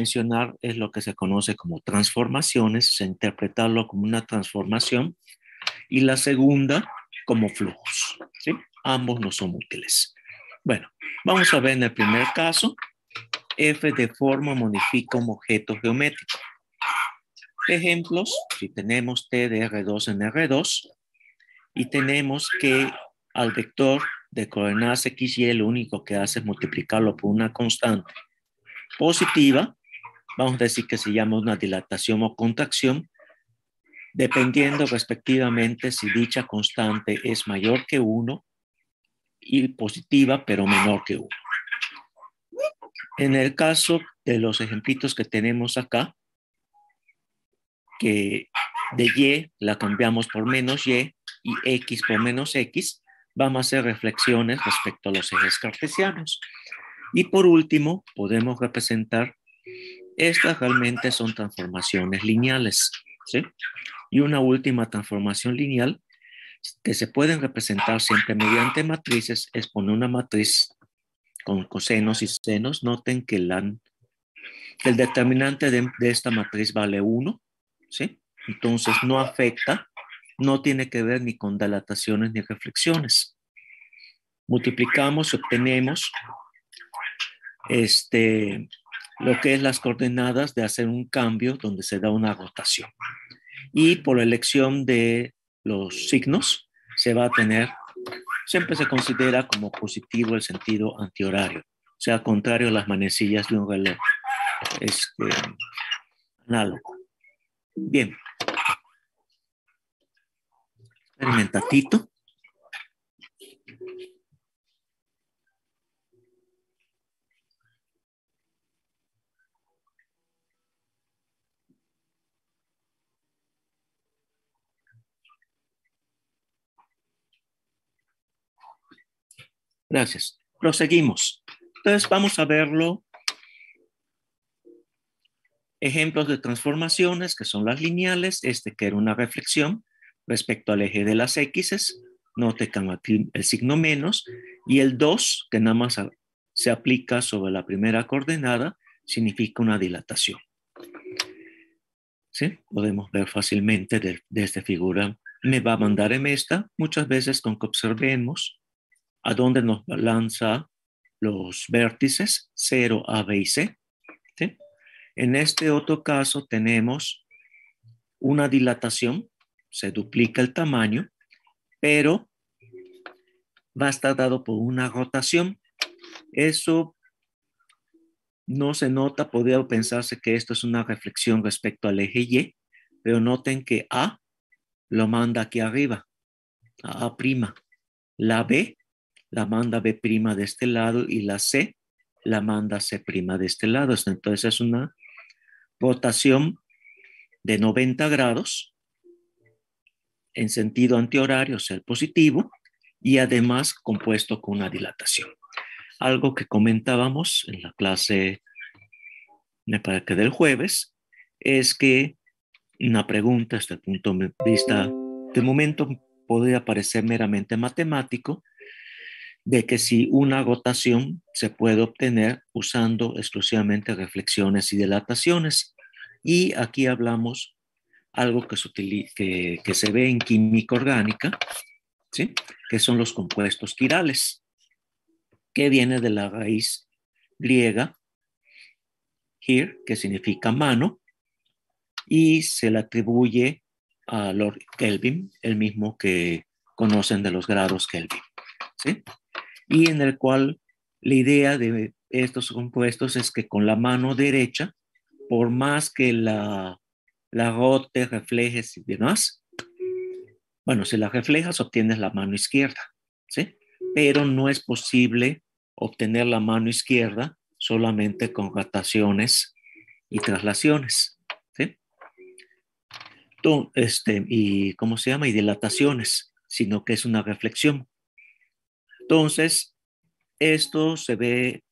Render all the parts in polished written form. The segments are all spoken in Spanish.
mencionar es lo que se conoce como transformaciones, interpretarlo como una transformación, y la segunda como flujos, ¿sí? Ambos no son útiles. Bueno, vamos a ver en el primer caso, f de forma modifica un objeto geométrico. Ejemplos, si tenemos t de R2 en R2 y tenemos que al vector de coordenadas x, y lo único que hace es multiplicarlo por una constante positiva, vamos a decir que se llama una dilatación o contracción, dependiendo respectivamente si dicha constante es mayor que 1 y positiva, pero menor que 1. En el caso de los ejemplitos que tenemos acá, que de y la cambiamos por menos y x por menos x, vamos a hacer reflexiones respecto a los ejes cartesianos. Y por último, podemos representar, estas realmente son transformaciones lineales, ¿sí? Y una última transformación lineal que se pueden representar siempre mediante matrices es poner una matriz con cosenos y senos. Noten que el determinante de esta matriz vale 1, ¿sí? Entonces no afecta, no tiene que ver ni con dilataciones ni reflexiones. Multiplicamos y obtenemos lo que es las coordenadas de hacer un cambio donde se da una rotación. Y por elección de los signos se va a tener, siempre se considera como positivo el sentido antihorario, o sea, contrario a las manecillas de un reloj análogo. Bien. Experimentatito. Gracias. Proseguimos. Entonces vamos a verlo. Ejemplos de transformaciones que son las lineales, que era una reflexión respecto al eje de las X, note que aquí el signo menos, y el 2, que nada más se aplica sobre la primera coordenada, significa una dilatación. ¿Sí? Podemos ver fácilmente de esta figura. Me va a mandar en esta, muchas veces con que observemos a dónde nos lanza los vértices 0, A, B y C. ¿Sí? En este otro caso tenemos una dilatación, se duplica el tamaño, pero va a estar dado por una rotación. Eso no se nota, podría pensarse que esto es una reflexión respecto al eje Y, pero noten que A lo manda aquí arriba, a A'. La B la manda B' de este lado y la C la manda C' de este lado. Entonces es una rotación de 90 grados en sentido antihorario, o sea, el positivo, y además compuesto con una dilatación. Algo que comentábamos en la clase, me parece que del jueves, es que una pregunta desde el punto de vista, de momento podría parecer meramente matemático, de que si una rotación se puede obtener usando exclusivamente reflexiones y dilataciones. Y aquí hablamos algo que se ve en química orgánica, ¿sí? Que son los compuestos quirales, que viene de la raíz griega here, que significa mano, y se le atribuye a Lord Kelvin, el mismo que conocen de los grados Kelvin, ¿sí? Y en el cual la idea de estos compuestos es que con la mano derecha, por más que la rote, reflejes y demás, bueno, si la reflejas obtienes la mano izquierda, ¿sí? Pero no es posible obtener la mano izquierda solamente con rotaciones y traslaciones, ¿sí? Y ¿cómo se llama? Y dilataciones, sino que es una reflexión. Entonces, esto se ve,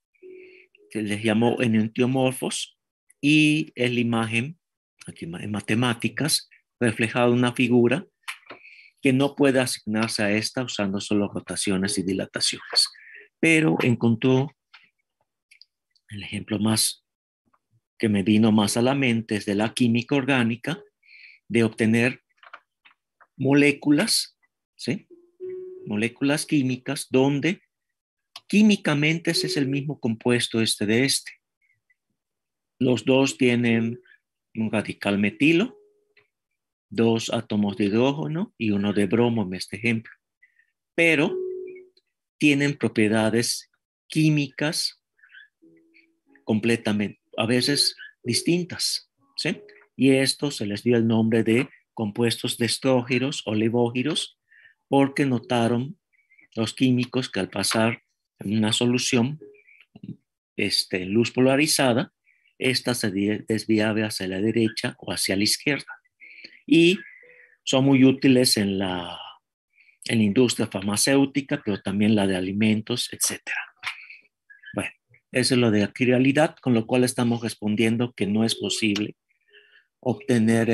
se les llamó enantiomorfos, y es la imagen, aquí en matemáticas, reflejada en una figura que no puede asignarse a esta usando solo rotaciones y dilataciones. Pero encontró el ejemplo más que me vino más a la mente es de la química orgánica, de obtener moléculas, ¿sí? Moléculas químicas donde químicamente ese es el mismo compuesto de este. Los dos tienen un radical metilo, 2 átomos de hidrógeno y 1 de bromo en este ejemplo, pero tienen propiedades químicas completamente, a veces distintas, ¿sí? Y esto se les dio el nombre de compuestos de estrógenos o levógenos, porque notaron los químicos que al pasar en una solución en luz polarizada, esta se desviaba hacia la derecha o hacia la izquierda. Y son muy útiles en la industria farmacéutica, pero también la de alimentos, etcétera. Bueno, eso es lo de la crialidad, con lo cual estamos respondiendo que no es posible obtener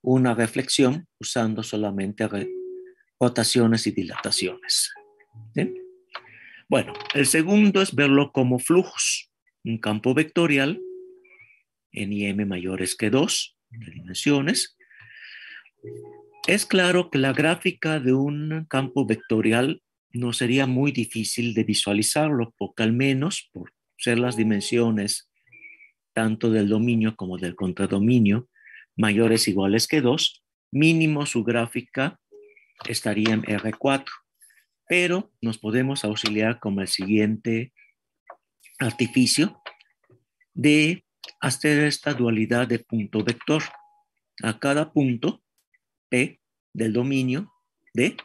una reflexión usando solamente rotaciones y dilataciones. ¿Sí? Bueno, el segundo es verlo como flujos. Un campo vectorial en IM mayores que 2 de dimensiones. Es claro que la gráfica de un campo vectorial no sería muy difícil de visualizarlo, porque al menos por ser las dimensiones tanto del dominio como del contradominio mayores o iguales que 2, mínimo su gráfica estaría en R4. Pero nos podemos auxiliar con el siguiente artificio de hacer esta dualidad de punto vector. A cada punto P del dominio D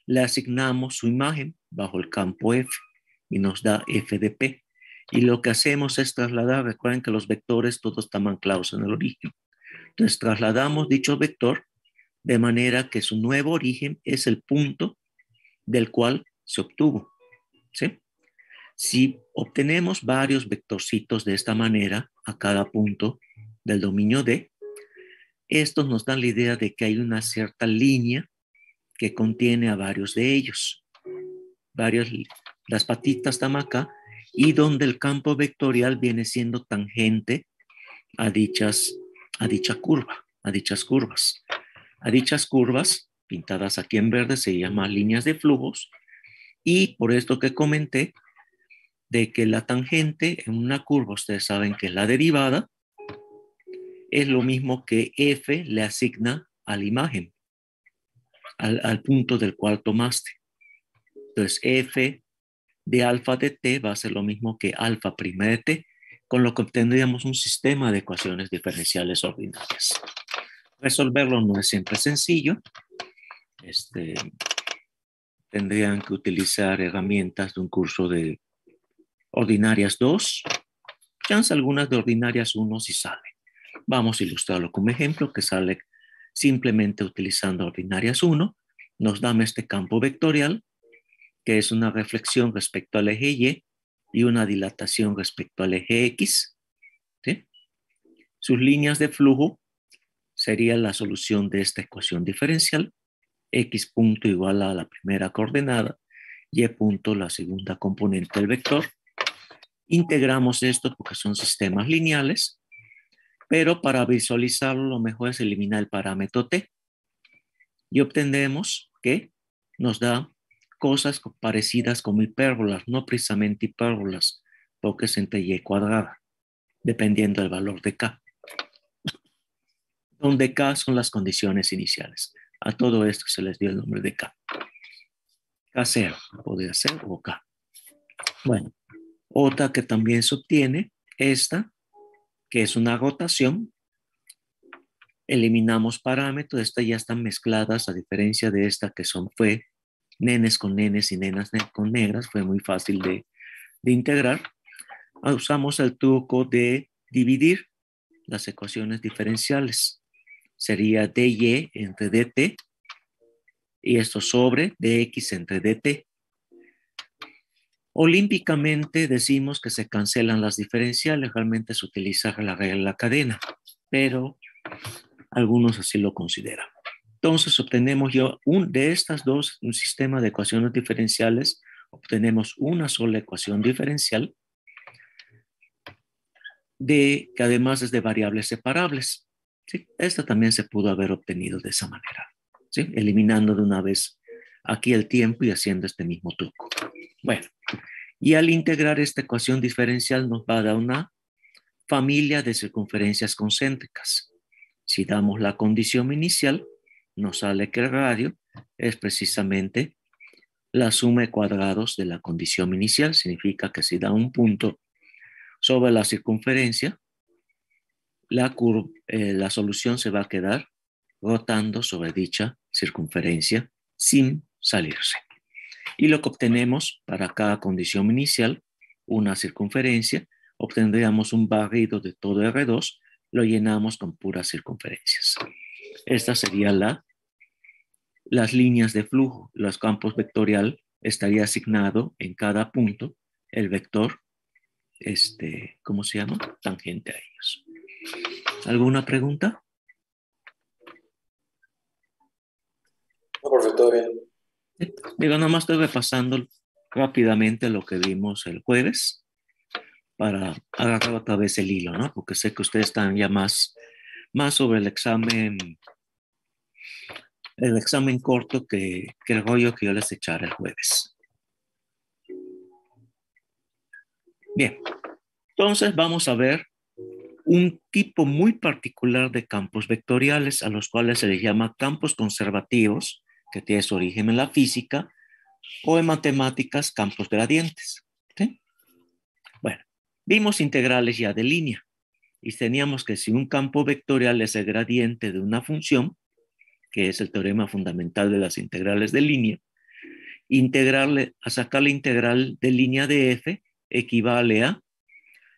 le asignamos su imagen bajo el campo F y nos da F de P. Y lo que hacemos es trasladar, recuerden que los vectores todos están anclados en el origen. Entonces trasladamos dicho vector de manera que su nuevo origen es el punto del cual se obtuvo, ¿sí? Si obtenemos varios vectorcitos de esta manera a cada punto del dominio D, estos nos dan la idea de que hay una cierta línea que contiene a varios de ellos. Las patitas están acá y donde el campo vectorial viene siendo tangente a dichas curvas. A dichas curvas, pintadas aquí en verde, se llaman líneas de flujos, y por esto que comenté, de que la tangente en una curva, ustedes saben que la derivada es lo mismo que F le asigna a la imagen, al punto del cual tomaste. Entonces, F de alfa de t va a ser lo mismo que alfa prima de t, con lo que obtendríamos un sistema de ecuaciones diferenciales ordinarias. Resolverlo no es siempre sencillo. Tendrían que utilizar herramientas de un curso de ordinarias 2, chance algunas de ordinarias 1 si sale. Vamos a ilustrarlo como ejemplo, que sale simplemente utilizando ordinarias 1. Nos da este campo vectorial, que es una reflexión respecto al eje Y y una dilatación respecto al eje X. ¿Sí? Sus líneas de flujo serían la solución de esta ecuación diferencial. X punto igual a la primera coordenada, Y punto la segunda componente del vector. Integramos esto porque son sistemas lineales, pero para visualizarlo lo mejor es eliminar el parámetro t y obtenemos que nos da cosas parecidas como hipérbolas, no precisamente hipérbolas, porque es entre y cuadrada, dependiendo del valor de k, donde k son las condiciones iniciales. A todo esto se les dio el nombre de k. K0 podría ser o k. Bueno, otra que también se obtiene, esta, que es una rotación. Eliminamos parámetros, estas ya están mezcladas, a diferencia de esta que fue nenes con nenes y nenas con negras, fue muy fácil de integrar. Usamos el truco de dividir las ecuaciones diferenciales. Sería dy entre dt y esto sobre dx entre dt. Olímpicamente decimos que se cancelan las diferenciales, realmente se utiliza la regla de la cadena, pero algunos así lo consideran. Entonces obtenemos de estas dos, un sistema de ecuaciones diferenciales, obtenemos una sola ecuación diferencial de que además es de variables separables. ¿Sí? Esta también se pudo haber obtenido de esa manera, ¿sí? Eliminando de una vez aquí el tiempo y haciendo este mismo truco. Bueno, y al integrar esta ecuación diferencial nos va a dar una familia de circunferencias concéntricas. Si damos la condición inicial, nos sale que el radio es precisamente la suma de cuadrados de la condición inicial. Significa que si da un punto sobre la circunferencia, la solución se va a quedar rotando sobre dicha circunferencia sin salirse. Y lo que obtenemos para cada condición inicial, una circunferencia, obtendríamos un barrido de todo R2, lo llenamos con puras circunferencias. Estas serían las líneas de flujo. Los campos vectorial estaría asignado en cada punto el vector, ¿cómo se llama? Tangente a ellos. ¿Alguna pregunta? No, profe, todo bien. Digo, nomás estoy repasando rápidamente lo que vimos el jueves para agarrar otra vez el hilo, ¿no? Porque sé que ustedes están ya más sobre el examen corto que el rollo que yo les echara el jueves. Bien, entonces vamos a ver un tipo muy particular de campos vectoriales a los cuales se les llama campos conservativos, que tiene su origen en la física, o en matemáticas campos gradientes. ¿Sí? Bueno, vimos integrales ya de línea y teníamos que si un campo vectorial es el gradiente de una función, que es el teorema fundamental de las integrales de línea, sacar la integral de línea de f equivale a,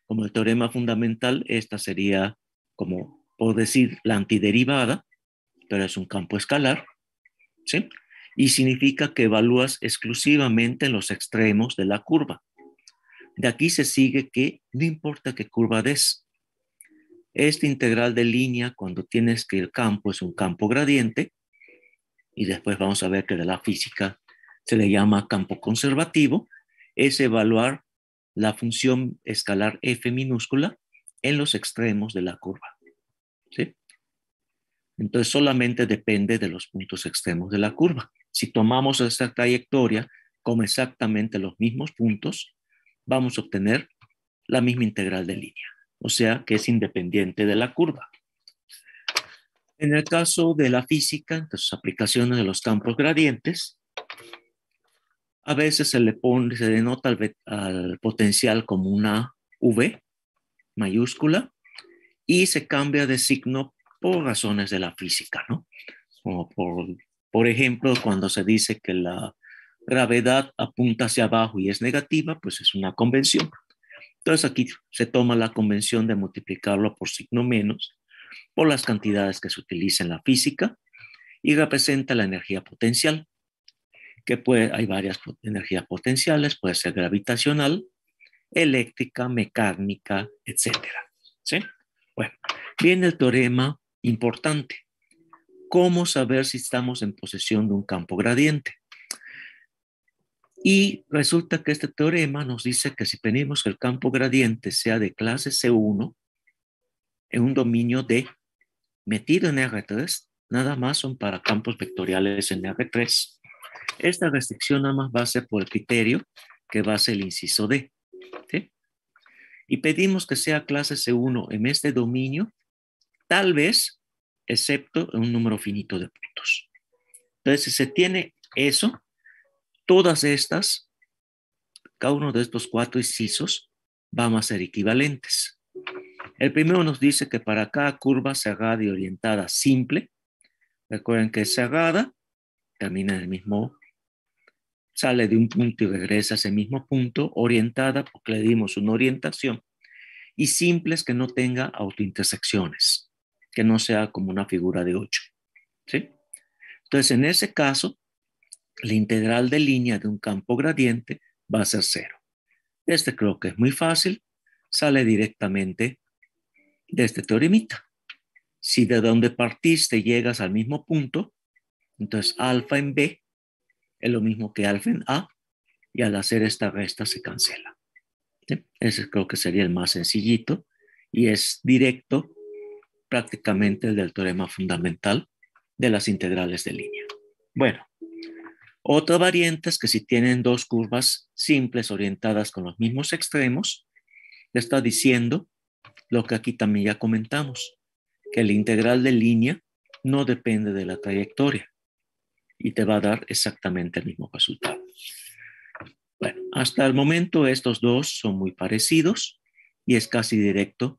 como el teorema fundamental, esta sería como, por decir, la antiderivada, pero es un campo escalar, ¿sí? Y significa que evalúas exclusivamente en los extremos de la curva. De aquí se sigue que no importa qué curva des. Esta integral de línea, cuando tienes que el campo es un campo gradiente, y después vamos a ver que de la física se le llama campo conservativo, es evaluar la función escalar f minúscula en los extremos de la curva. ¿Sí? Entonces solamente depende de los puntos extremos de la curva. Si tomamos esta trayectoria como exactamente los mismos puntos, vamos a obtener la misma integral de línea, o sea que es independiente de la curva. En el caso de la física, entonces aplicaciones de los campos gradientes, a veces se denota al potencial como una V mayúscula y se cambia de signo por razones de la física, ¿no? Como por ejemplo, cuando se dice que la gravedad apunta hacia abajo y es negativa, pues es una convención. Entonces aquí se toma la convención de multiplicarlo por signo menos, por las cantidades que se utilizan en la física y representa la energía potencial, que hay varias energías potenciales, puede ser gravitacional, eléctrica, mecánica, etcétera. ¿Sí? Bueno, viene el teorema importante. ¿Cómo saber si estamos en posesión de un campo gradiente? Y resulta que este teorema nos dice que si pedimos que el campo gradiente sea de clase C1 en un dominio D metido en R3, nada más son para campos vectoriales en R3. Esta restricción nada más va a ser por el criterio que va a ser el inciso D. ¿Sí? Y pedimos que sea clase C1 en este dominio, tal vez, excepto en un número finito de puntos. Entonces, si se tiene eso, todas estas, cada uno de estos cuatro incisos, van a ser equivalentes. El primero nos dice que para cada curva cerrada y orientada simple, recuerden que es cerrada, termina en el mismo, sale de un punto y regresa a ese mismo punto, orientada porque le dimos una orientación, y simples que no tenga autointersecciones, que no sea como una figura de 8. ¿Sí? Entonces, en ese caso, la integral de línea de un campo gradiente va a ser 0. Este creo que es muy fácil, sale directamente de este teoremita. Si de donde partiste llegas al mismo punto, entonces alfa en B es lo mismo que alfa en A, y al hacer esta resta se cancela. ¿Sí? Ese creo que sería el más sencillito y es directo prácticamente del teorema fundamental de las integrales de línea. Bueno, otra variante es que si tienen dos curvas simples orientadas con los mismos extremos, le está diciendo lo que aquí también ya comentamos, que el integral de línea no depende de la trayectoria y te va a dar exactamente el mismo resultado. Bueno, hasta el momento estos dos son muy parecidos y es casi directo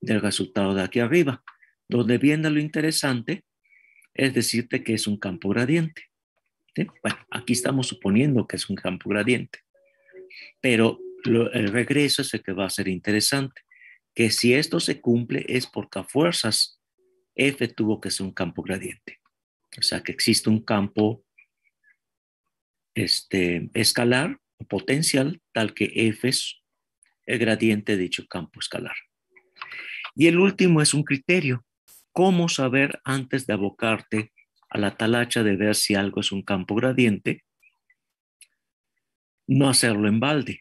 del resultado de aquí arriba, donde viene lo interesante es decirte que es un campo gradiente. ¿Sí? Bueno, aquí estamos suponiendo que es un campo gradiente, pero el regreso es el que va a ser interesante, que si esto se cumple es porque a fuerzas F tuvo que ser un campo gradiente. O sea que existe un campo escalar o potencial tal que F es el gradiente de dicho campo escalar. Y el último es un criterio. ¿Cómo saber antes de abocarte a la talacha de ver si algo es un campo gradiente? No hacerlo en balde.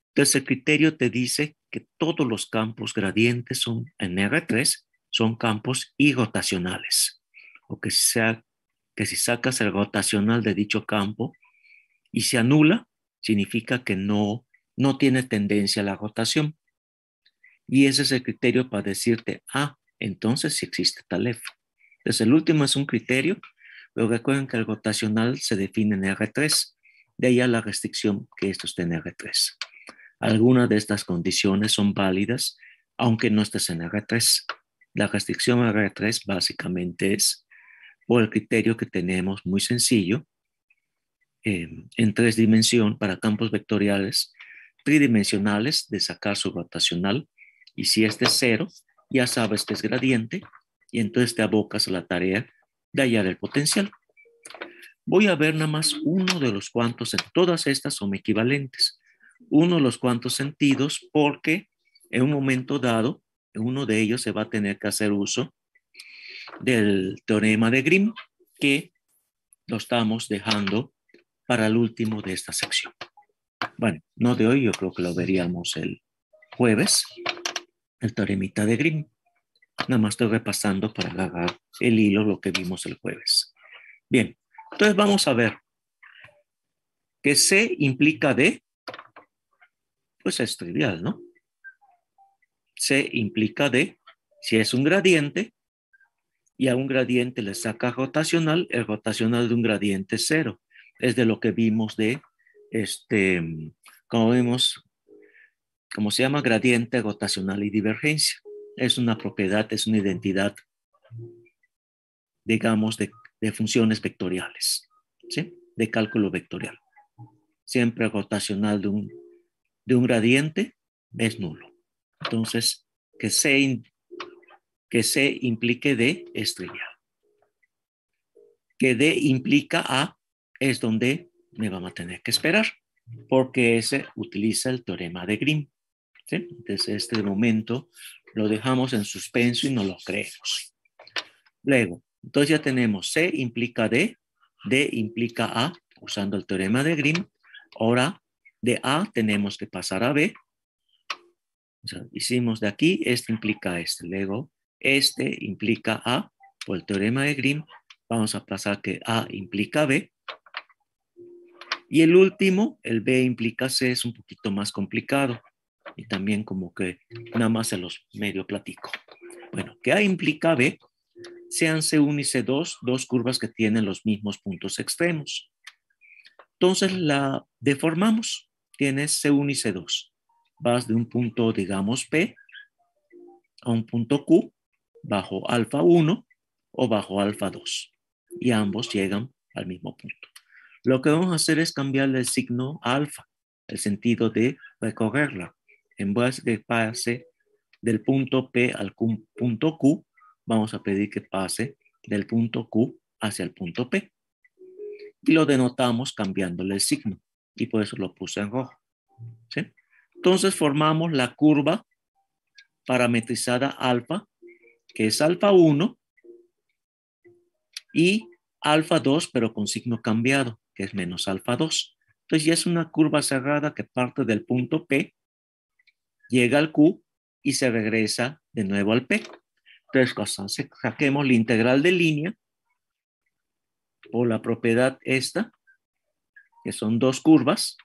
Entonces el criterio te dice que todos los campos gradientes son, en R3 son campos irrotacionales. O que si sacas el rotacional de dicho campo y se anula, significa que no tiene tendencia a la rotación. Y ese es el criterio para decirte, entonces sí existe tal F. Entonces el último es un criterio, pero recuerden que el rotacional se define en R3, de ahí a la restricción que esto esté en R3. Algunas de estas condiciones son válidas, aunque no estés en R3. La restricción R3 básicamente es por el criterio que tenemos muy sencillo, en 3 dimensiones para campos vectoriales tridimensionales de sacar su rotacional, y si este es 0, ya sabes que es gradiente y entonces te abocas a la tarea de hallar el potencial. Voy a ver nada más uno de los cuantos, todas estas son equivalentes, uno de los cuantos sentidos, porque en un momento dado, en uno de ellos se va a tener que hacer uso del teorema de Grimm, que lo estamos dejando para el último de esta sección. Bueno, no de hoy, yo creo que lo veríamos el jueves, el teoremita de Grimm. Nada más estoy repasando para agarrar el hilo lo que vimos el jueves. Bien, entonces vamos a ver que C implica D, pues es trivial, ¿no? C implica D, si es un gradiente y a un gradiente le saca rotacional, el rotacional de un gradiente es 0. Es de lo que vimos de, como vimos, como se llama gradiente rotacional y divergencia. Es una propiedad, es una identidad, digamos, de funciones vectoriales, ¿sí? De cálculo vectorial. Siempre rotacional de un gradiente es nulo. Entonces, que C implique D es trivial. Que D implica A es donde me vamos a tener que esperar, porque ese utiliza el teorema de Grimm. ¿Sí? Entonces, este momento lo dejamos en suspenso y no lo creemos. Luego, entonces ya tenemos C implica D, D implica A, usando el teorema de Grimm. Ahora, de A tenemos que pasar a B. O sea, hicimos de aquí, este implica este. Luego, este implica A por el teorema de Grimm. Vamos a pasar que A implica B. Y el último, el B implica C, es un poquito más complicado. Y también como que nada más se los medio platico. Bueno, que A implica B, sean C1 y C2, dos curvas que tienen los mismos puntos extremos. Entonces la deformamos. Tienes C1 y C2. Vas de un punto, digamos, P a un punto Q bajo alfa 1 o bajo alfa 2. Y ambos llegan al mismo punto. Lo que vamos a hacer es cambiarle el signo a alfa, el sentido de recorrerla. En vez de que pase del punto P al punto Q, vamos a pedir que pase del punto Q hacia el punto P. Y lo denotamos cambiándole el signo. Y por eso lo puse en rojo. ¿Sí? Entonces formamos la curva parametrizada alfa, que es alfa 1, y alfa 2, pero con signo cambiado, que es menos alfa 2. Entonces ya es una curva cerrada que parte del punto P, llega al Q y se regresa de nuevo al P. Entonces, cuando saquemos la integral de línea por la propiedad esta, que son dos curvas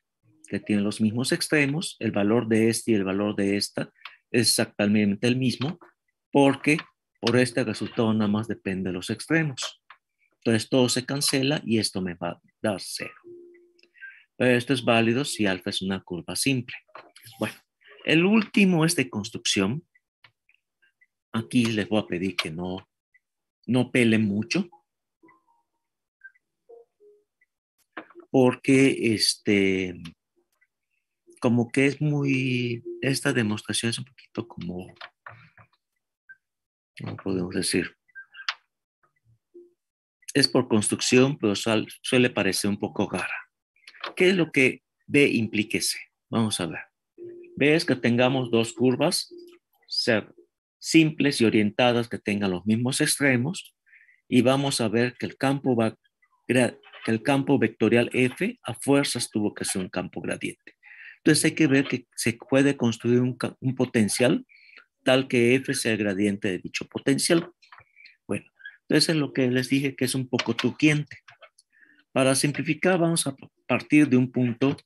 que tienen los mismos extremos, el valor de este y el valor de esta es exactamente el mismo, porque por este resultado nada más depende de los extremos. Entonces todo se cancela y esto me va a dar 0. Pero esto es válido si alfa es una curva simple. Bueno, el último es de construcción. Aquí les voy a pedir que no pelen mucho, porque como que es muy, esta demostración es un poquito como, ¿cómo podemos decir? Es por construcción, pero suele parecer un poco rara. ¿Qué es lo que B implique C? Vamos a ver. B es que tengamos dos curvas ser simples y orientadas que tengan los mismos extremos, y vamos a ver que el campo vectorial F a fuerzas tuvo que ser un campo gradiente. Entonces hay que ver que se puede construir un potencial tal que F sea el gradiente de dicho potencial. Bueno, entonces es lo que les dije que es un poco truquiente. Para simplificar, vamos a partir de un punto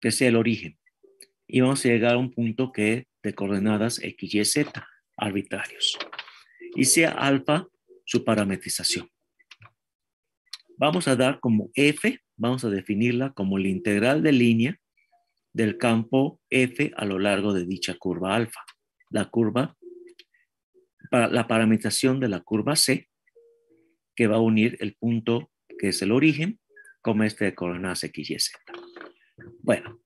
que sea el origen y vamos a llegar a un punto que es de coordenadas X, Y, Z arbitrarios y sea alfa su parametrización. Vamos a dar como F, vamos a definirla como la integral de línea del campo F a lo largo de dicha curva alfa. La parametrización de la curva C, que va a unir el punto que es el origen con este de coordenadas X, Y, Z. Bueno,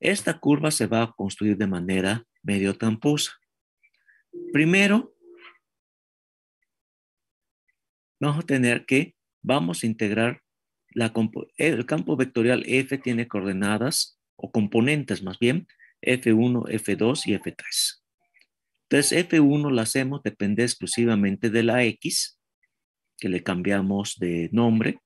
esta curva se va a construir de manera medio tramposa. Primero, vamos a tener que, vamos a integrar el campo vectorial F tiene coordenadas o componentes más bien, F1, F2 y F3. Entonces F1 la hacemos depende exclusivamente de la X, que le cambiamos de nombre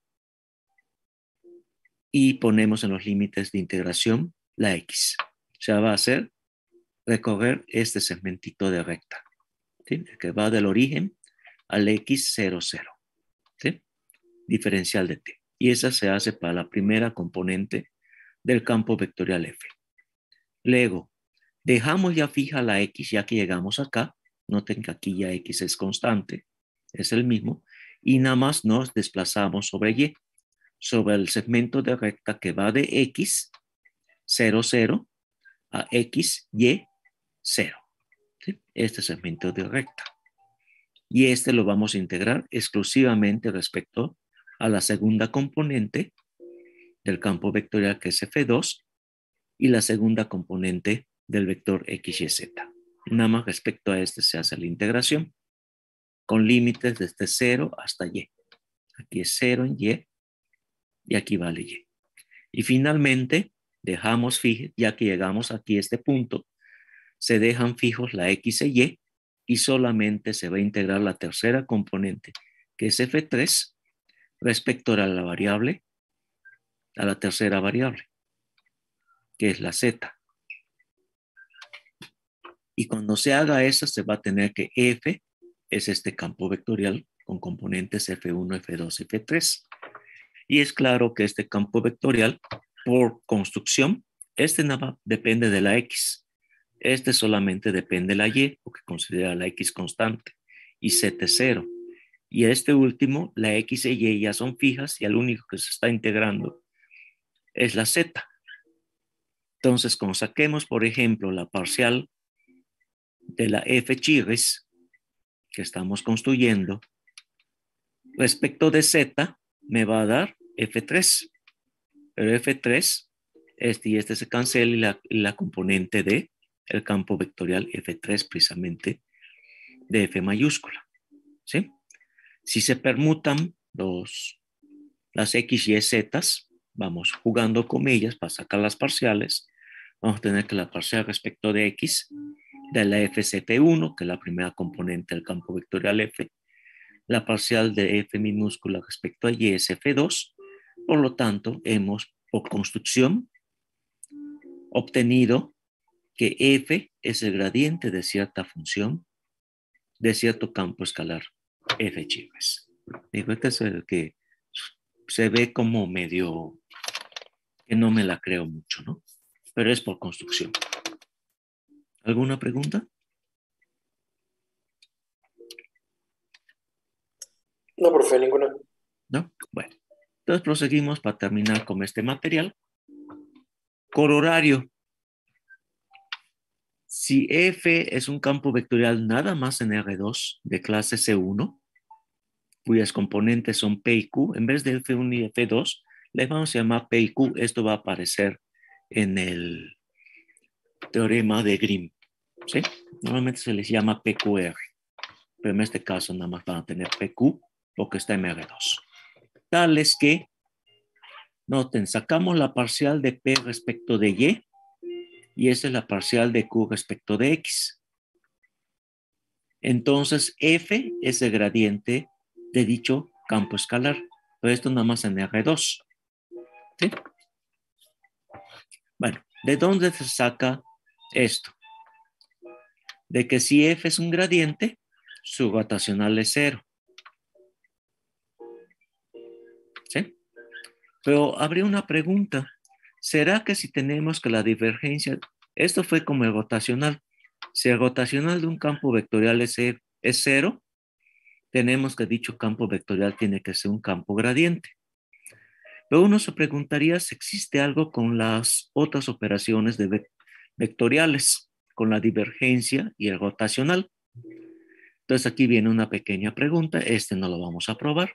y ponemos en los límites de integración la X. O sea, va a ser recorrer este segmentito de recta, ¿sí? Que va del origen al X00, ¿sí? Diferencial de T. Y esa se hace para la primera componente del campo vectorial F. Luego, dejamos ya fija la X ya que llegamos acá. Noten que aquí ya X es constante, es el mismo. Y nada más nos desplazamos sobre Y, sobre el segmento de recta que va de X, 0, 0, a X, Y, 0. ¿Sí? Este segmento de recta. Y este lo vamos a integrar exclusivamente respecto a la segunda componente del campo vectorial que es F2 y la segunda componente del vector X, Y, Z. Nada más respecto a este se hace la integración con límites desde 0 hasta Y. Aquí es 0 en Y y aquí vale Y. Y finalmente dejamos fijos, ya que llegamos aquí a este punto, se dejan fijos la X e Y solamente se va a integrar la tercera componente que es F3 respecto a la variable, a la tercera variable, que es la Z. Y cuando se haga eso, se va a tener que F es este campo vectorial con componentes F1, F2, F3. Y es claro que este campo vectorial, por construcción, este nada depende de la X. Este solamente depende de la Y, porque considera la X constante, y Z es 0. Y este último, la X e Y ya son fijas y el único que se está integrando es la Z. Entonces, cuando saquemos, por ejemplo, la parcial de la F chirres que estamos construyendo, respecto de Z, me va a dar F3. Pero F3, este y este se cancela y la componente de el campo vectorial F3 precisamente de F mayúscula. ¿Sí? Si se permutan las X, Y, Z, vamos jugando con ellas para sacar las parciales. Vamos a tener que la parcial respecto de X de la FCP1, que es la primera componente del campo vectorial F. La parcial de F minúscula respecto a Y es F2. Por lo tanto, hemos, por construcción, obtenido que F es el gradiente de cierta función de cierto campo escalar F chivas. Digo, este es el que se ve como medio que no me la creo mucho, ¿no? Pero es por construcción. ¿Alguna pregunta? No, profe, ninguna. ¿No? Bueno, entonces proseguimos para terminar con este material. Corolario. Si F es un campo vectorial nada más en R2 de clase C1, cuyas componentes son P y Q, en vez de F1 y F2, le vamos a llamar P y Q. Esto va a aparecer en el teorema de Grimm, ¿sí? Normalmente se les llama PQR, pero en este caso nada más van a tener PQ porque está en R2. Tal es que, noten, sacamos la parcial de P respecto de y esta es la parcial de Q respecto de X. Entonces, F es el gradiente de dicho campo escalar, pero esto nada más en R2. ¿Sí? Bueno, ¿de dónde se saca esto? De que si F es un gradiente, su rotacional es 0. ¿Sí? Pero habría una pregunta. ¿Será que si tenemos que la divergencia, esto fue como el rotacional, si el rotacional de un campo vectorial es 0, tenemos que dicho campo vectorial tiene que ser un campo gradiente. Pero uno se preguntaría si existe algo con las otras operaciones de vectoriales, con la divergencia y el rotacional. Entonces aquí viene una pequeña pregunta, no lo vamos a probar.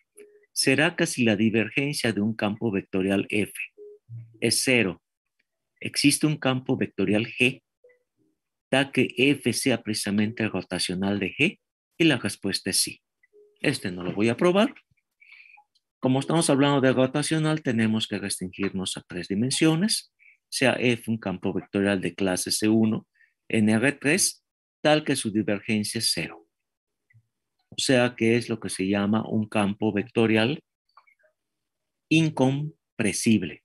¿Será que si la divergencia de un campo vectorial F es 0, existe un campo vectorial G, da que F sea precisamente el rotacional de G? Y la respuesta es sí. No lo voy a probar. Como estamos hablando de rotacional, tenemos que restringirnos a 3 dimensiones, sea F un campo vectorial de clase C1 en R3, tal que su divergencia es 0. O sea que es lo que se llama un campo vectorial incompresible.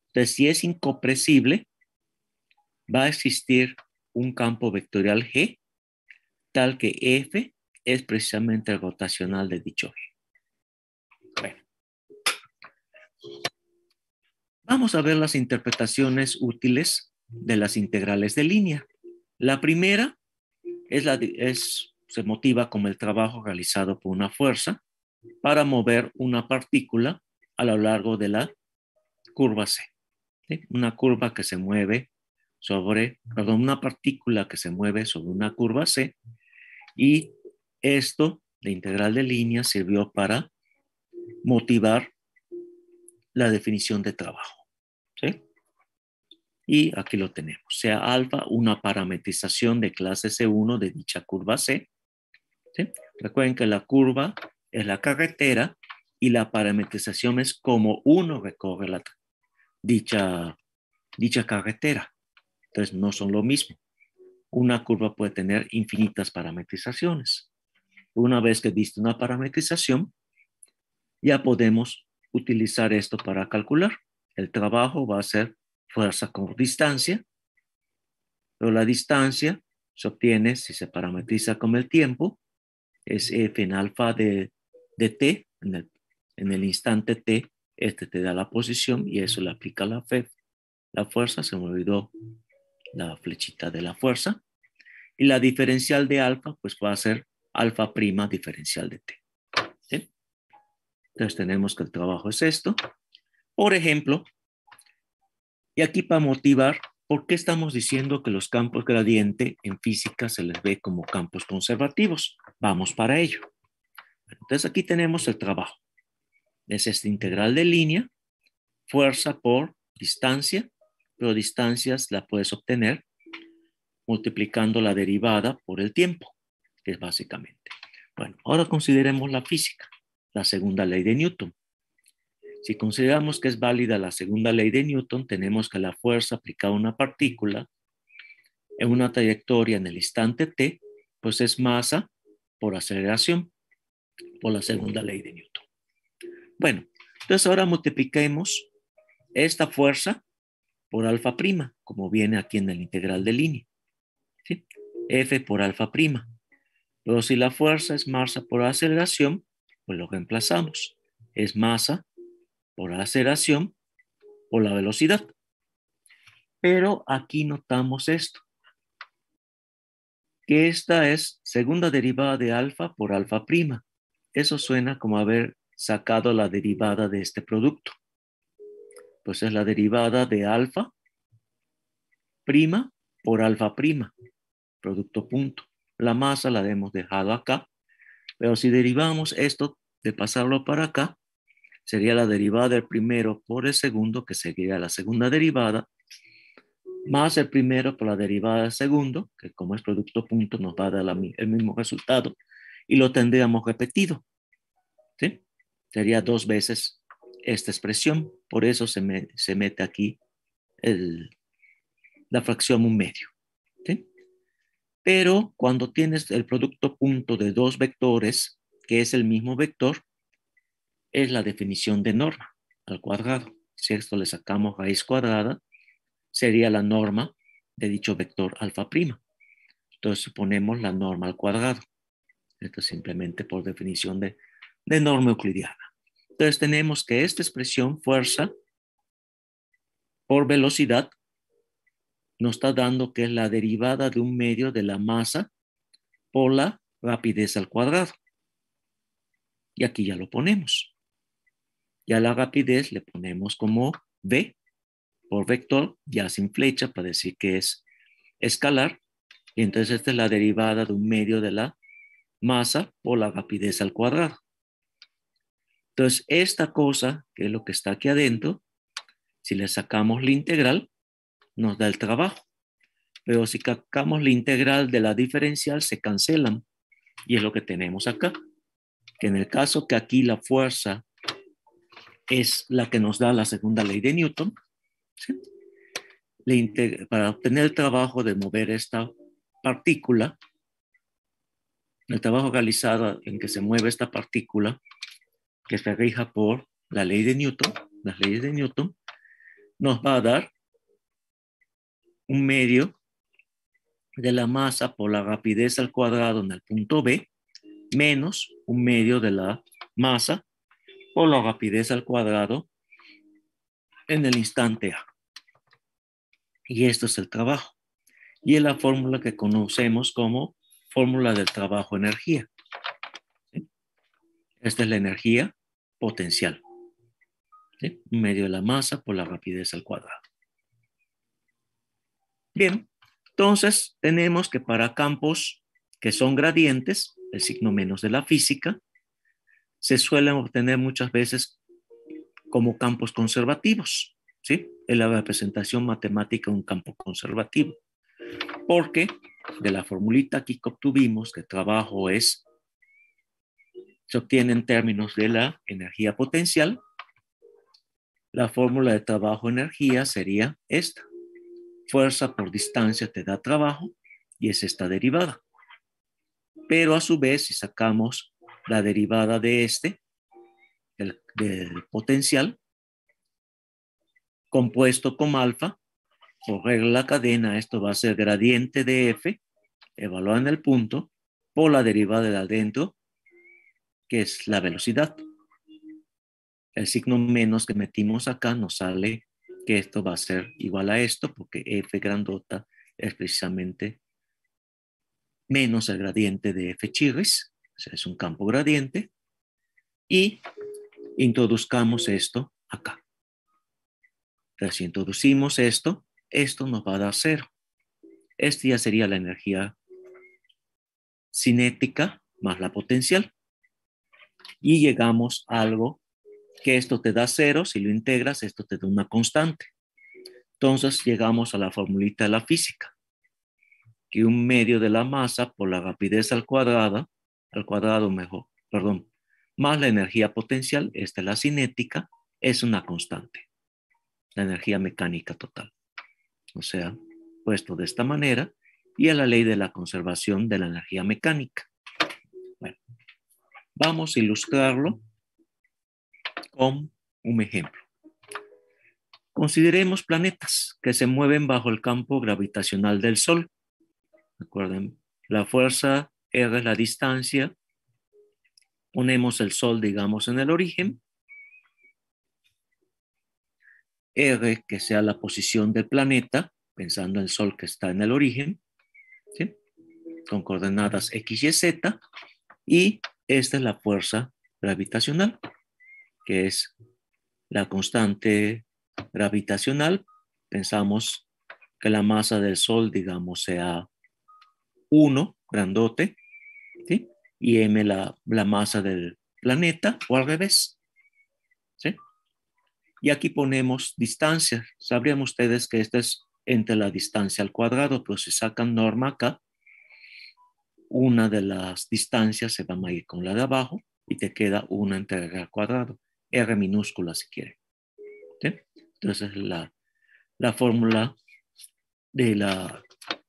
Entonces, si es incompresible, va a existir un campo vectorial G, tal que F es precisamente el rotacional de dicho G. Bueno, vamos a ver las interpretaciones útiles de las integrales de línea. La primera se motiva como el trabajo realizado por una fuerza para mover una partícula a lo largo de la curva C. ¿Sí? Una curva que se mueve una partícula que se mueve sobre una curva C, y esto, la integral de línea, sirvió para motivar la definición de trabajo. ¿Sí? Y aquí lo tenemos. Sea alfa una parametrización de clase C1 de dicha curva C. ¿Sí? Recuerden que la curva es la carretera y la parametrización es como uno recorre dicha carretera. Entonces no son lo mismo. Una curva puede tener infinitas parametrizaciones. Una vez que viste una parametrización, ya podemos utilizar esto para calcular. El trabajo va a ser fuerza por distancia, pero la distancia se obtiene si se parametriza con el tiempo, es F en alfa de t, en el instante t, te da la posición y eso le aplica la fuerza, se me olvidó la flechita de la fuerza, y la diferencial de alfa pues va a ser alfa prima diferencial de t. ¿Sí? Entonces tenemos que el trabajo es esto. Por ejemplo, y aquí para motivar, ¿por qué estamos diciendo que los campos gradiente en física se les ve como campos conservativos? Vamos para ello. Entonces aquí tenemos el trabajo. Es esta integral de línea, fuerza por distancia, pero distancias la puedes obtener multiplicando la derivada por el tiempo, que es básicamente. Bueno, ahora consideremos la física, la segunda ley de Newton. Si consideramos que es válida la segunda ley de Newton, tenemos que la fuerza aplicada a una partícula en una trayectoria en el instante t, pues es masa por aceleración, por la segunda ley de Newton. Bueno, entonces ahora multipliquemos esta fuerza por alfa prima, como viene aquí en el integral de línea. ¿Sí? F por alfa prima. Pero si la fuerza es masa por aceleración, pues lo reemplazamos. Es masa por aceleración por la velocidad. Pero aquí notamos esto, que esta es segunda derivada de alfa por alfa prima. Eso suena como haber sacado la derivada de este producto. Pues es la derivada de alfa prima por alfa prima, producto punto. La masa la hemos dejado acá, pero si derivamos esto de pasarlo para acá, sería la derivada del primero por el segundo, que sería la segunda derivada, más el primero por la derivada del segundo, que como es producto punto nos va a dar el mismo resultado, y lo tendríamos repetido. ¿Sí? Sería dos veces esta expresión, por eso se mete aquí la fracción 1/2. ¿Sí? Pero cuando tienes el producto punto de dos vectores, que es el mismo vector, es la definición de norma al cuadrado. Si esto le sacamos raíz cuadrada, sería la norma de dicho vector alfa prima. Entonces ponemos la norma al cuadrado. Esto es simplemente por definición de norma euclidiana. Entonces tenemos que esta expresión fuerza por velocidad nos está dando que es la derivada de 1/2 de la masa por la rapidez al cuadrado. Y aquí ya lo ponemos. Ya la rapidez le ponemos como v por vector, ya sin flecha para decir que es escalar. Y entonces esta es la derivada de 1/2 de la masa por la rapidez al cuadrado. Entonces esta cosa, que es lo que está aquí adentro, si le sacamos la integral, nos da el trabajo. Pero si sacamos la integral de la diferencial, se cancelan. Y es lo que tenemos acá. Que en el caso que aquí la fuerza es la que nos da la segunda ley de Newton, ¿sí? Para obtener el trabajo de mover esta partícula, el trabajo realizado en que se mueve esta partícula, que se rija por la ley de Newton, las leyes de Newton, nos va a dar 1/2 de la masa por la rapidez al cuadrado en el punto B, menos 1/2 de la masa por la rapidez al cuadrado en el instante A. Y esto es el trabajo. Y es la fórmula que conocemos como fórmula del trabajo-energía. ¿Sí? Esta es la energía potencial. ¿Sí? 1/2 de la masa por la rapidez al cuadrado. Bien, entonces tenemos que para campos que son gradientes, el signo menos de la física, se suelen obtener muchas veces como campos conservativos. ¿Sí? Es la representación matemática de un campo conservativo. Porque de la formulita aquí que obtuvimos, que trabajo se obtiene en términos de la energía potencial, la fórmula de trabajo-energía sería esta. Fuerza por distancia te da trabajo y es esta derivada. Pero a su vez, si sacamos la derivada de del potencial, compuesto con alfa, por regla de la cadena, esto va a ser gradiente de F, evaluado en el punto, por la derivada de adentro, que es la velocidad. El signo menos que metimos acá nos sale que esto va a ser igual a esto, porque F grandota es precisamente menos el gradiente de F chirris, o sea, es un campo gradiente, y introduzcamos esto acá. Entonces, si introducimos esto nos va a dar 0. Este ya sería la energía cinética más la potencial. Y llegamos a algo que esto te da 0, si lo integras, esto te da una constante. Entonces llegamos a la formulita de la física, que 1/2 de la masa por la rapidez al cuadrado mejor, perdón, más la energía potencial, esta es la cinética, es una constante, la energía mecánica total. O sea, puesto de esta manera, y a la ley de la conservación de la energía mecánica. Bueno, vamos a ilustrarlo con un ejemplo. Consideremos planetas que se mueven bajo el campo gravitacional del Sol. Recuerden, la fuerza R es la distancia. Ponemos el Sol, digamos, en el origen. R, que sea la posición del planeta, pensando en el Sol que está en el origen, ¿sí? Con coordenadas X, Y, Z. Y esta es la fuerza gravitacional, que es la constante gravitacional. Pensamos que la masa del Sol, digamos, sea 1, grandote, ¿sí? Y M la masa del planeta, o al revés, ¿sí? Y aquí ponemos distancia. Sabrían ustedes que esta es entre la distancia al cuadrado, pero si sacan norma acá, una de las distancias se va a ir con la de abajo y te queda una entre R al cuadrado, R minúscula si quiere, ¿sí? Entonces la fórmula de la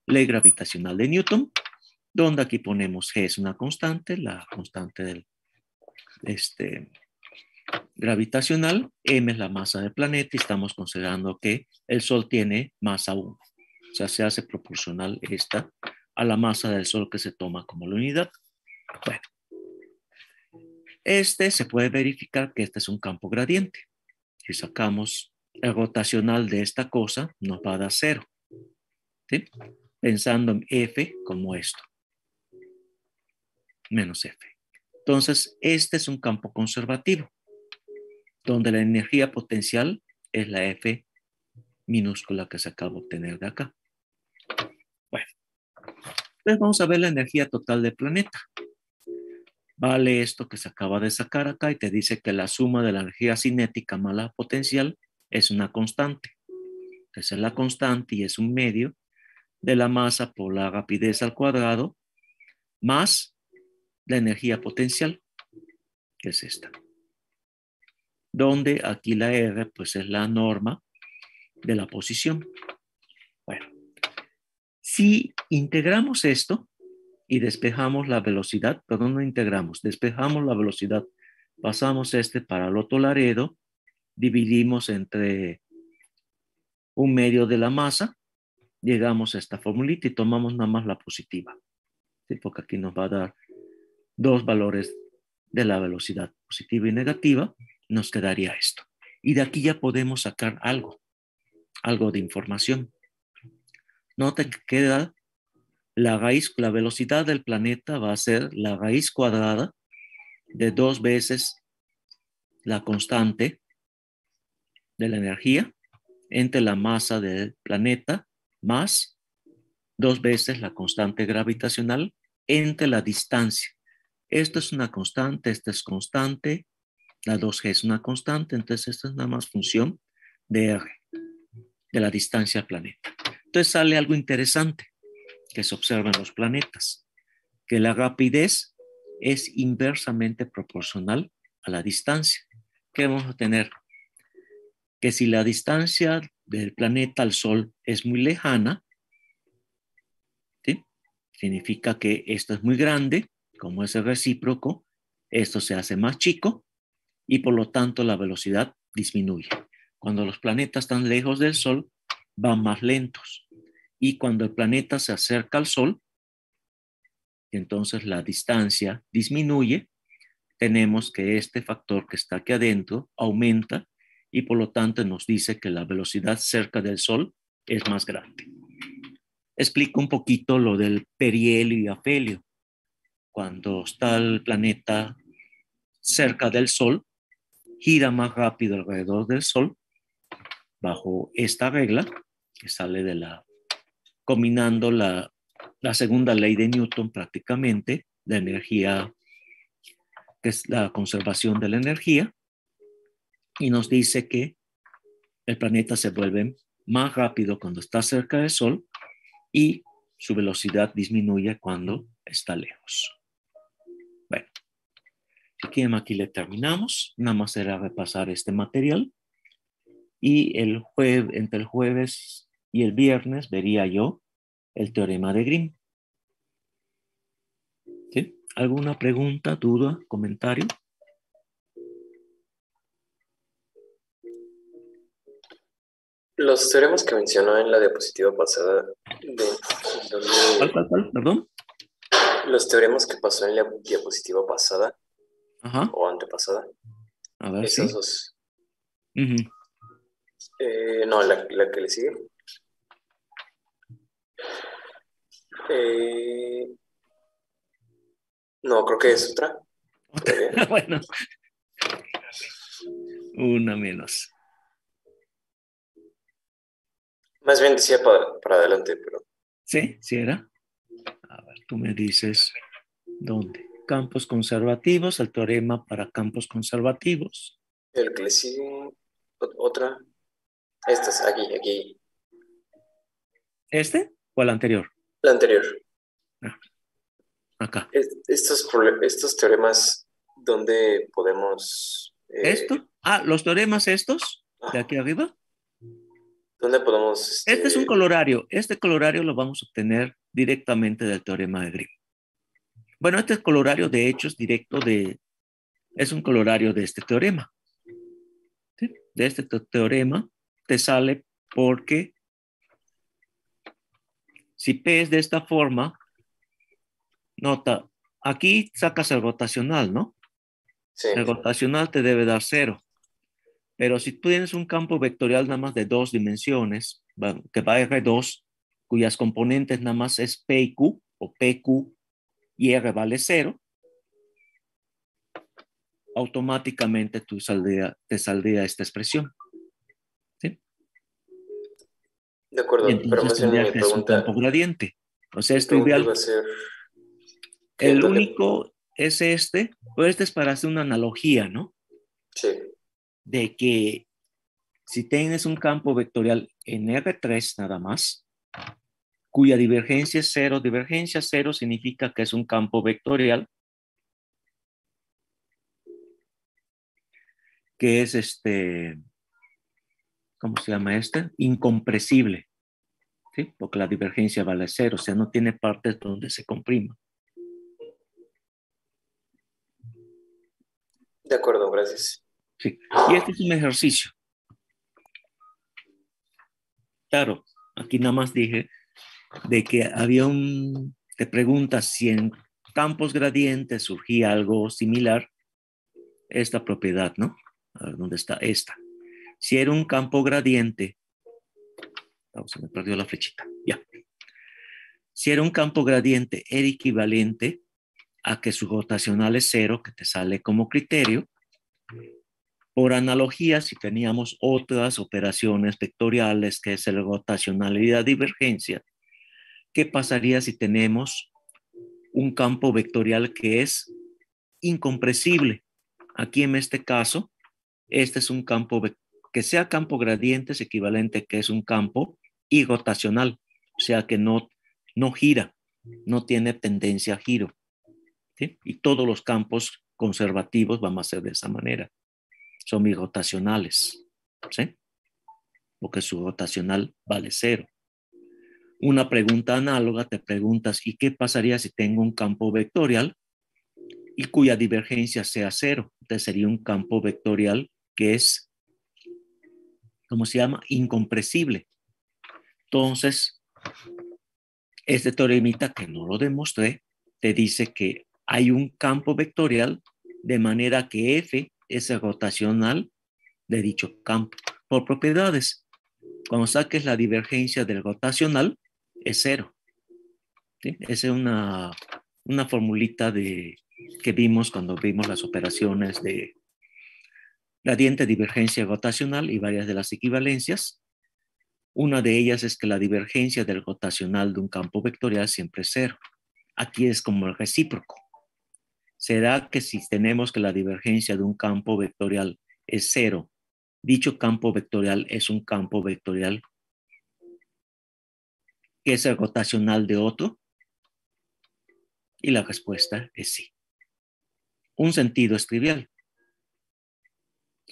ley gravitacional de Newton, donde aquí ponemos G es una constante, la constante del gravitacional, M es la masa del planeta y estamos considerando que el Sol tiene masa 1. O sea, se hace proporcional esta a la masa del Sol que se toma como la unidad. Bueno, se puede verificar que este es un campo gradiente. Si sacamos el rotacional de esta cosa, nos va a dar 0. ¿Sí? Pensando en F como esto, menos F. Entonces, este es un campo conservativo, donde la energía potencial es la F minúscula que se acaba de obtener de acá. Bueno, entonces vamos a ver la energía total del planeta. Vale esto que se acaba de sacar acá y te dice que la suma de la energía cinética más la potencial es una constante. Esa es la constante y es un medio de la masa por la rapidez al cuadrado más la energía potencial, que es esta. Donde aquí la R pues es la norma de la posición. Bueno, si integramos esto y despejamos la velocidad, perdón, no integramos, despejamos la velocidad, pasamos para el otro Laredo, dividimos entre un medio de la masa, llegamos a esta formulita y tomamos nada más la positiva, ¿sí? Porque aquí nos va a dar dos valores de la velocidad, positiva y negativa, nos quedaría esto. Y de aquí ya podemos sacar algo de información. Noten que queda la velocidad del planeta va a ser la raíz cuadrada de 2 veces la constante de la energía entre la masa del planeta más 2 veces la constante gravitacional entre la distancia. Esto es una constante, esta es constante, la 2G es una constante, entonces esta es nada más función de R, de la distancia al planeta. Entonces sale algo interesante que se observa en los planetas, que la rapidez es inversamente proporcional a la distancia. ¿Qué vamos a tener? Que si la distancia del planeta al Sol es muy lejana, ¿sí? Significa que esto es muy grande, como es el recíproco, esto se hace más chico y por lo tanto la velocidad disminuye. Cuando los planetas están lejos del Sol, van más lentos. Y cuando el planeta se acerca al Sol, entonces la distancia disminuye, tenemos que este factor que está aquí adentro aumenta y por lo tanto nos dice que la velocidad cerca del Sol es más grande. Explico un poquito lo del perihelio y afelio. Cuando está el planeta cerca del Sol, gira más rápido alrededor del Sol bajo esta regla que sale combinando la segunda ley de Newton prácticamente, la energía, que es la conservación de la energía, y nos dice que el planeta se vuelve más rápido cuando está cerca del Sol y su velocidad disminuye cuando está lejos. Bueno, si quieren aquí le terminamos. Nada más será repasar este material y entre el jueves y el viernes vería yo el teorema de Grimm. ¿Sí? ¿Alguna pregunta, duda, comentario? Los teoremas que mencionó en la diapositiva pasada, ¿Cuál? Perdón. los teoremas que pasó en la diapositiva pasada Ajá. o antepasada, A ver, esas sí. dos. Ujú. No, la que le sigue. Eh, no, creo que es otra. Todavía. Bueno, una menos. Más bien decía para adelante, pero ¿Sí? ¿Sí era? A ver, tú me dices, ¿dónde? Campos conservativos, el teorema para campos conservativos. el que le sigue, otra. Esta es aquí. ¿Este o el anterior? La anterior. Ah, acá. Estos teoremas donde podemos, ¿Esto? Ah, los teoremas estos, de aquí arriba. donde podemos, Este es un colorario. Este colorario lo vamos a obtener directamente del teorema de Grimm. Bueno, este colorario de hecho es directo es un colorario de este teorema. ¿Sí? De este teorema te sale porque si P es de esta forma, nota, aquí sacas el rotacional, ¿no? sí, El rotacional te debe dar cero. Pero si tú tienes un campo vectorial nada más de dos dimensiones, que va a R2, cuyas componentes nada más es P y Q, o PQ y R vale cero, automáticamente te saldría esta expresión. ¿Sí? de Y acuerdo, pero entonces más bien tendría que ser un campo gradiente. O sea, mi esto pregunta ideal. iba a ser que El dónde, único es este, pero este es para hacer una analogía, ¿no? sí, De que si tienes un campo vectorial en R3 nada más, cuya divergencia cero significa que es un campo vectorial que es ¿cómo se llama este? Incompresible, ¿sí? Porque la divergencia vale cero, o sea, no tiene partes donde se comprima. de acuerdo, gracias. Sí. Y este es un ejercicio. Claro, aquí nada más dije de que te preguntas si en campos gradientes surgía algo similar, esta propiedad, ¿no? A ver, ¿dónde está esta? Si era un campo gradiente, se me perdió la flechita, ya. Si era un campo gradiente, era equivalente a que su rotacional es cero, que te sale como criterio. Por analogía, si teníamos otras operaciones vectoriales, que es el rotacional y la divergencia, ¿qué pasaría si tenemos un campo vectorial que es incompresible? Aquí en este caso, este es un campo que sea campo gradiente es equivalente que es un campo irrotacional, o sea que no gira, no tiene tendencia a giro. ¿Sí? Y todos los campos conservativos van a ser de esa manera, son irrotacionales, ¿sí? Porque su rotacional vale cero. Una pregunta análoga te preguntas, ¿y qué pasaría si tengo un campo vectorial y cuya divergencia sea cero? Entonces sería un campo vectorial que es, ¿cómo se llama? Incompresible. Entonces, este teoremita, que no lo demostré, te dice que hay un campo vectorial de manera que F es el rotacional de dicho campo. Por propiedades, cuando saques la divergencia del rotacional, es cero. ¿Sí? Esa es una formulita que vimos cuando vimos las operaciones de gradiente, divergencia rotacional y varias de las equivalencias. Una de ellas es que la divergencia del rotacional de un campo vectorial siempre es cero. Aquí es como el recíproco. ¿Será que si tenemos que la divergencia de un campo vectorial es cero, dicho campo vectorial es un campo vectorial que es el rotacional de otro? Y la respuesta es sí. Un sentido es trivial.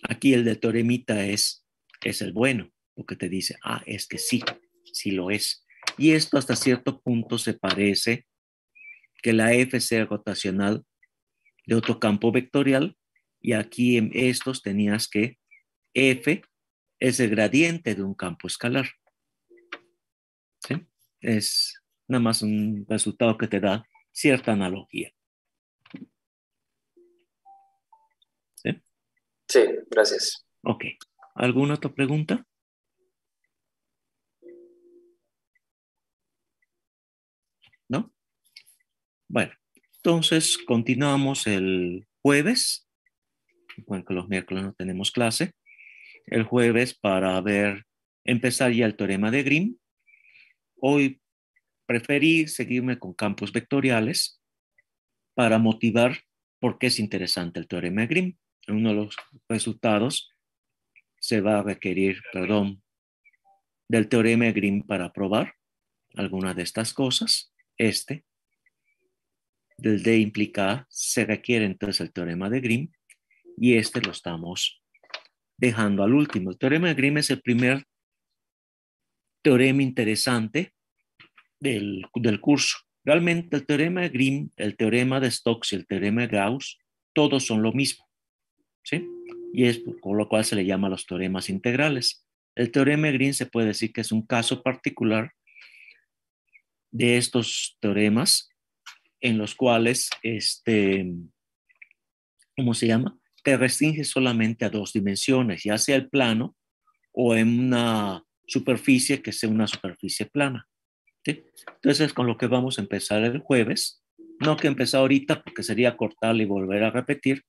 Aquí el de teoremita es el bueno, porque te dice, es que sí, sí lo es. Y esto hasta cierto punto se parece que la F sea rotacional de otro campo vectorial, y aquí en estos tenías que F es el gradiente de un campo escalar. ¿Sí? Es nada más un resultado que te da cierta analogía. ¿Sí? Sí, gracias. Ok. ¿Alguna otra pregunta? ¿No? Bueno, entonces continuamos el jueves. Bueno, que los miércoles no tenemos clase. El jueves para empezar ya el teorema de Grimm. Hoy preferí seguirme con campos vectoriales para motivar por qué es interesante el teorema de Grimm. En uno de los resultados se va a requerir, del teorema de Grimm para probar alguna de estas cosas. Del D implica A, se requiere entonces el teorema de Grimm y lo estamos dejando al último. El teorema de Grimm es el primer teorema interesante del curso. Realmente el teorema de Grimm, el teorema de Stokes y el teorema de Gauss, todos son lo mismo, ¿sí? Y es por lo cual se le llama los teoremas integrales. El teorema de Grimm se puede decir que es un caso particular de estos teoremas en los cuales, ¿cómo se llama? Te restringe solamente a dos dimensiones, ya sea el plano o en una superficie que sea una superficie plana. ¿Sí? Entonces es con lo que vamos a empezar el jueves. No que empezar ahorita porque sería cortarle y volver a repetir.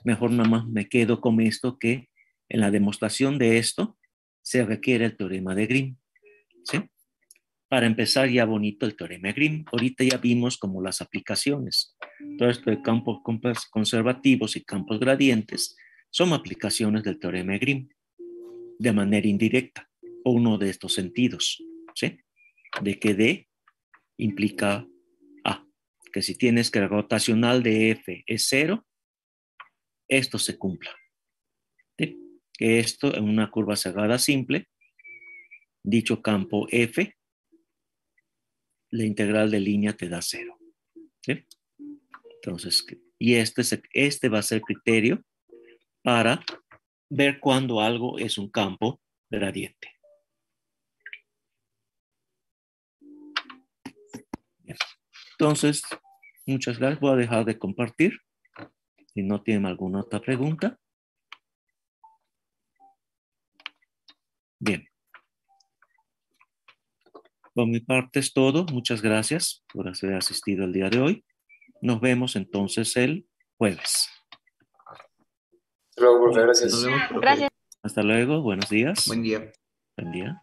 Mejor nada más me quedo con esto que en la demostración de esto se requiere el teorema de Grimm. ¿Sí? Para empezar ya bonito el teorema de Grimm. Ahorita ya vimos como las aplicaciones. Todo esto de campos conservativos y campos gradientes son aplicaciones del teorema de Grimm de manera indirecta o uno de estos sentidos. ¿Sí? De que D implica A, que si tienes que el rotacional de F es 0, esto se cumpla. ¿Sí? Que esto en una curva cerrada simple, dicho campo F, la integral de línea te da 0. ¿Sí? Entonces, y este va a ser criterio para ver cuándo algo es un campo gradiente. Bien. Entonces, muchas gracias. Voy a dejar de compartir. Si no tienen alguna otra pregunta. Bien. Por mi parte es todo. Muchas gracias por haber asistido el día de hoy. Nos vemos entonces el jueves. Hasta luego, profe, Nos gracias. vemos, profe. Gracias. Hasta luego. Buenos días. Buen día. Buen día.